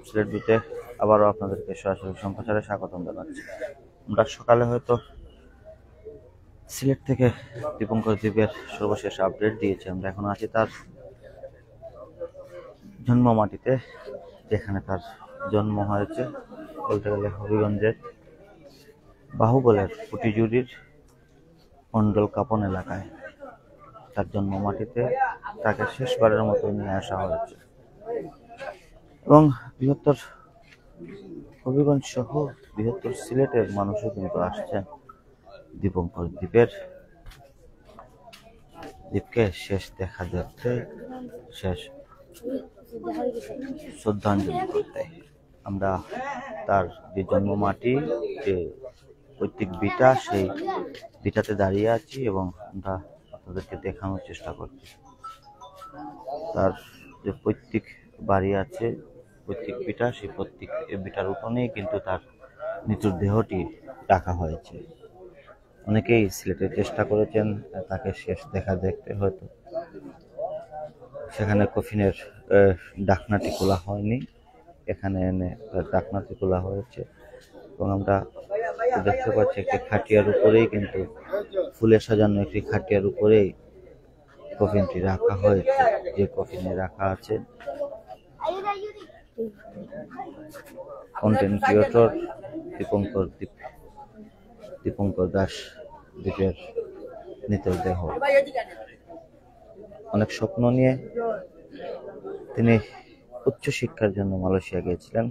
সিলেট বিটে আবারও আপনাদেরকে সরাসরি সম্প্রচারে স্বাগতম জানাচ্ছি। আমরা সকালে হয়তো সিলেট থেকে দীপঙ্কর দ্বীপের সর্বশেষ আপডেট দিয়েছি। আমরা এখন আছি তার জন্ম মাটিতে, যেখানে তার জন্ম হয়েছে, বলতে গেলে হবিগঞ্জের বাহুবলের ফুটিজুড়ির মন্ডল কাপন এলাকায় তার জন্ম মাটিতে তাকে শেষবারের মতো নিয়ে আসা হয়েছে। এবং বৃহত্তর হবিগঞ্জ সহ বৃহত্তর সিলেটের মানুষও কিন্তু আসছেন দীপঙ্কর দ্বীপকে শেষ দেখা দেখতে, শেষ শ্রদ্ধাঞ্জলি করতে। আমরা তার যে জন্ম মাটি, যে পৈতৃক বিটা, সেই বিটাতে দাঁড়িয়ে আছি এবং আমরা আপনাদেরকে দেখানোর চেষ্টা করছি তার যে পৈতৃক বাড়ি আছে, পৈতৃক বিটা, সেই পৈতৃক বিটার উঠোনেই কিন্তু তার মৃত্যুর দেহটি রাখা হয়েছে। অনেকেই সিলেটের চেষ্টা করেছেন তাকে শেষ দেখা দেখতে, হয়তো সেখানে কফিনের ডাকনাটি খোলা হয়নি, এখানে এনে তার ডাকনাটি খোলা হয়েছে। এবং আমরা দেখতে পাচ্ছি একটি খাটিয়ার উপরেই, কিন্তু ফুলে সাজানো একটি খাটিয়ার উপরেই কফিনটি রাখা হয়েছে। যে কফিনে রাখা আছে কন্টেন্ট ক্রিয়েটর দীপঙ্কর দাস দ্বীপের নিতের দেহ। অনেক স্বপ্ন নিয়ে তিনি উচ্চ শিক্ষার জন্য মালয়েশিয়া গিয়েছিলেন।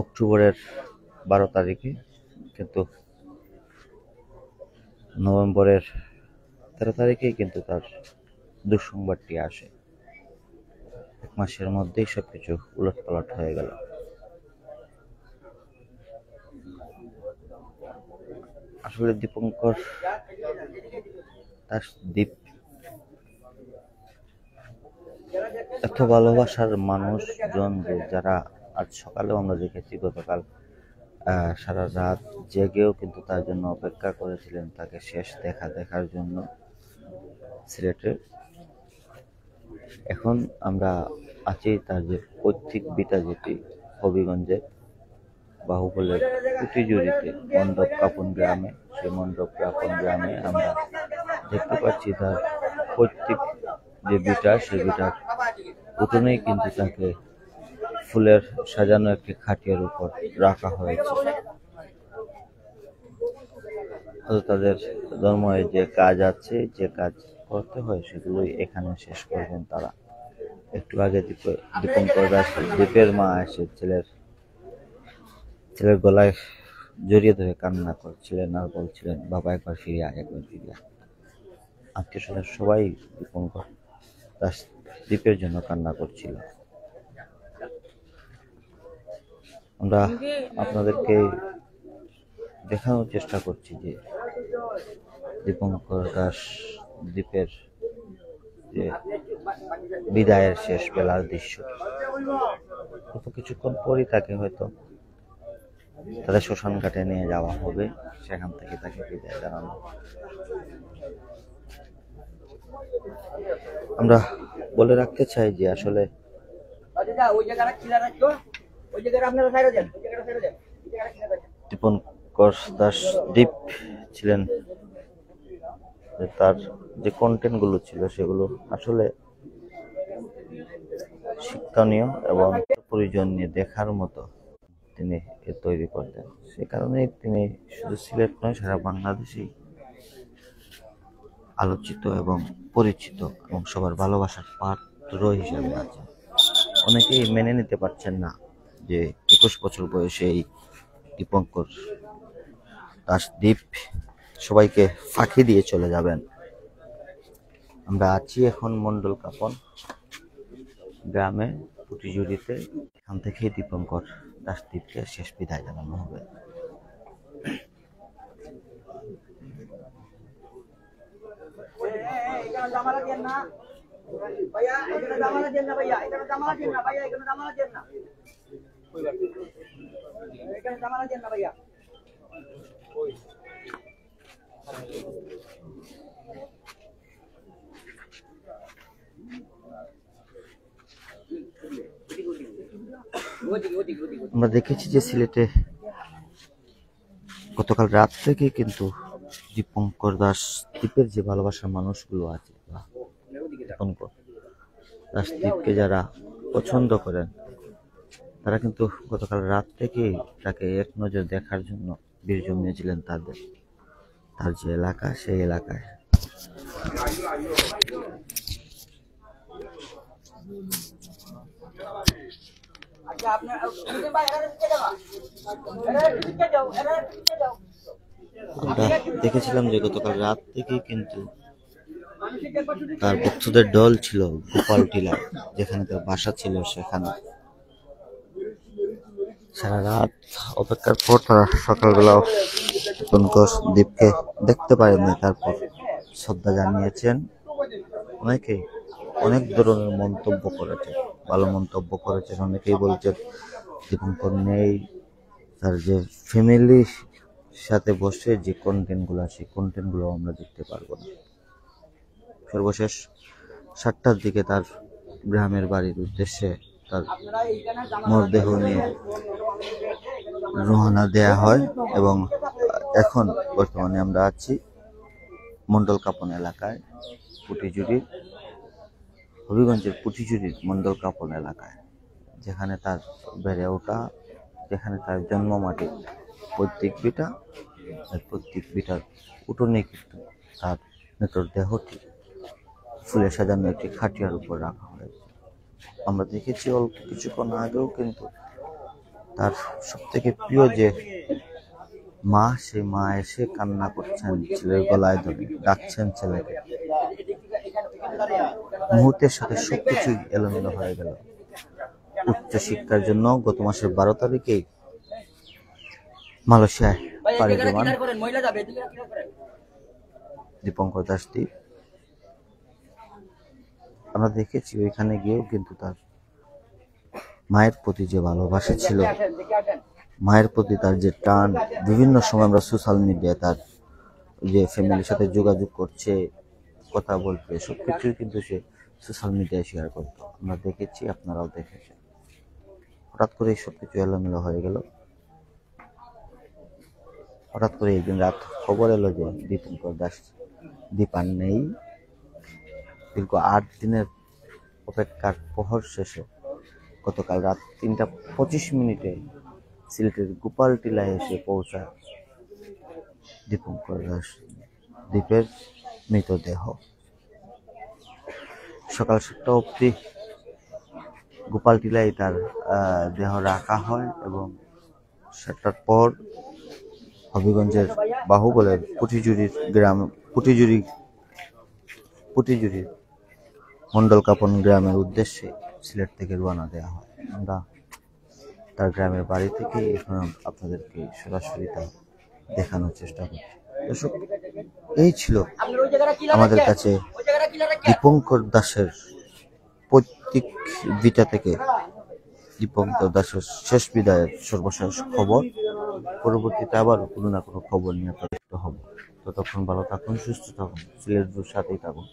অক্টোবরের 12 তারিখে, কিন্তু নভেম্বরের 13 তারিখেই কিন্তু তার দুঃসংবাদটি আসে। 1 মাসের মধ্যেই সবকিছু উলটপালট হয়ে গেল। আসলে দীপঙ্কর দাস দ্বীপ এত ভালোবাসার মানুষজন, যে যারা আজ সকালেও আমরা দেখেছি, গতকাল সারা রাত জেগেও কিন্তু তার জন্য অপেক্ষা করেছিলেন, তাকে শেষ দেখার জন্য সিলেটে। এখন আমরা আছি তার যে পৈতৃক বিটা, যেটি হবিগঞ্জে বাহুবলের কুটিজুড়িতে মণ্ডপ কাপন গ্রামে, সেই মণ্ডপ কাপন গ্রামে আমরা দেখতে পাচ্ছি তার পৈতৃক যে বিটা, সেই বিটার উঠোনেই কিন্তু তাকে ফুলের সাজানো একটি খাটিয়ার উপর রাখা হয়েছে। তাদের ধর্মের যে কাজ আছে, যে কাজ করতে হয়, সেগুলোই এখানে শেষ করবেন তারা। একটু আগে দীপঙ্কর দাস দ্বীপের মা এসে ছেলের গলায় জড়িয়ে ধরে কান্না করছিলেন আর বলছিলেন, বাবা একবার ফিরে আয়, একবার ফিরে আয়। আত্মীয় স্বজন সবাই দীপঙ্কর দাস দ্বীপের জন্য কান্না করছিল। আমরা আপনাদেরকে দেখানোর চেষ্টা করছি যে দীপঙ্কর দাস দ্বীপের যে বিদায়ের শেষ বেলার দৃশ্য। অল্প কিছুক্ষণ পরই তাকে হয়তো তাদের শ্মশান ঘাটে নিয়ে যাওয়া হবে, সেখান থেকে তাকে বিদায় জানানো। আমরা বলে রাখতে চাই যে আসলে দীপঙ্কর দাস দ্বীপ ছিলেন, তার যে কন্টেন্ট গুলো ছিল সেগুলো আসলে শিক্ষণীয় এবং প্রয়োজন নিয়ে দেখার মতো তিনি তৈরি করতেন। সে কারণেই তিনি শুধু সিলেট নয়, সারা বাংলাদেশেই আলোচিত এবং পরিচিত এবং সবার ভালোবাসার পাত্র হিসেবে আছেন। অনেকেই মেনে নিতে পারছেন না যে 21 বছর বয়সে এই দীপঙ্কর দাস দ্বীপ সবাইকে ফাঁকি দিয়ে চলে যাবেন। আমরা আছি এখন মন্ডল কাপন গ্রামে, ফুটিজুড়িতে। এখান থেকেই দীপঙ্কর দাস দ্বীপকে শেষ বিদায় জানানো হবে। ভাইয়া আমরা দেখেছি যে সিলেটে গতকাল রাত থেকে কিন্তু দীপঙ্কর দাস দ্বীপের যে ভালোবাসার মানুষগুলো আছে, দীপঙ্কর দাস দ্বীপকে যারা পছন্দ করেন, তারা কিন্তু গতকাল রাত থেকেই তাকে এক নজর দেখার জন্য ভিড় জমিয়েছিলেন তার যে এলাকা, সেই এলাকায়। আমরা দেখেছিলাম যে গতকাল রাত থেকেই কিন্তু তার ভক্তদের দল ছিল গোপাল টিলায়, যেখানে তার বাসা ছিল। সেখানে সারা রাত অপেক্ষার পর তারা সকালবেলা দ্বীপকে দেখতে পারেননি। তারপর শ্রদ্ধা জানিয়েছেন। অনেকেই অনেক ধরনের মন্তব্য করেছেন, ভালো মন্তব্য করেছেন। অনেকেই বলছেন দীপঙ্কর নেই, তার যে ফ্যামিলির সাথে বসে যে কন্টেন্টগুলো, সেই কন্টেন্টগুলো আমরা দেখতে পারবো না। সর্বশেষ 7টার দিকে তার গ্রামের বাড়ির উদ্দেশ্যে তার মরদেহ নিয়ে রওনা দেয়া হয় এবং এখন বর্তমানে আমরা আছি মন্ডল কাপন এলাকায়, হবিগঞ্জের পুটিজুরির মন্ডল কাপন এলাকায়, যেখানে তার বেড়ে ওঠা, যেখানে তার জন্ম মাটি। প্রত্যেক বিটার উঠোনে কিন্তু তার মৃতদেহটি ফুলে সাজানো একটি খাটিয়ার উপর রাখা হয়েছে। আমরা দেখেছি অল্প কিছুক্ষণ আগেও কিন্তু তার সব থেকে প্রিয় যে মা, সেই মা এসে কান্না করছেন, ছেলের গলায় ধরে ডাকছেন ছেলেকে। মুহূর্তের সাথে সবকিছুই এলোমেলো হয়ে গেল। উচ্চ শিক্ষার জন্য গত মাসের 12 তারিখেই মালয়েশিয়ায় পাড়ি জমান দীপঙ্কর দাস দ্বীপ। আমরা দেখেছি ওইখানে গিয়েও কিন্তু তার মায়ের প্রতি যে ভালোবাসা ছিল, মায়ের প্রতি তার যে টান, বিভিন্ন সময় আমরা সোশ্যাল মিডিয়ায় তার যে ফ্যামিলির সাথে যোগাযোগ করছে, কথা বলছে, সবকিছুই কিন্তু সে সোশ্যাল মিডিয়ায় শেয়ার করতো। আমরা দেখেছি, আপনারাও দেখেছেন। হঠাৎ করে সবকিছু এলোমেলো হয়ে গেল। হঠাৎ করে একদিন রাত খবর এলো যে দীপঙ্কর দাস দ্বীপ আর নেই। দীর্ঘ 8 দিনের অপেক্ষার প্রহর শেষে গতকাল রাত 3টা 25 সিলেটের গোপাল টিলায় এসে পৌঁছায় দীপঙ্কর দাস দ্বীপের মৃতদেহ। সকাল 7টা অবধি গোপাল টিলায় তার দেহ রাখা হয় এবং 7টার পর হবিগঞ্জের বাহুবলের পুটিজুরির মন্ডল কাপন গ্রামের উদ্দেশ্যে সিলেট থেকে রওনা দেওয়া হয়। আমরা তার গ্রামের বাড়ি থেকে এখন আপনাদেরকে সরাসরি তা দেখানোর চেষ্টা করছি। দর্শক, এই ছিল আমাদের কাছে দীপঙ্কর দাসের প্রত্যেক বিটা থেকে দীপঙ্কর দাসের শেষ বিদায়ের সর্বশেষ খবর। পরবর্তীতে আবার কোনো না কোনো খবর নিয়ে প্রকাশিত হব। ততক্ষণ ভালো থাকুন, সুস্থ থাকুন, সিলেটের সাথেই থাকুন।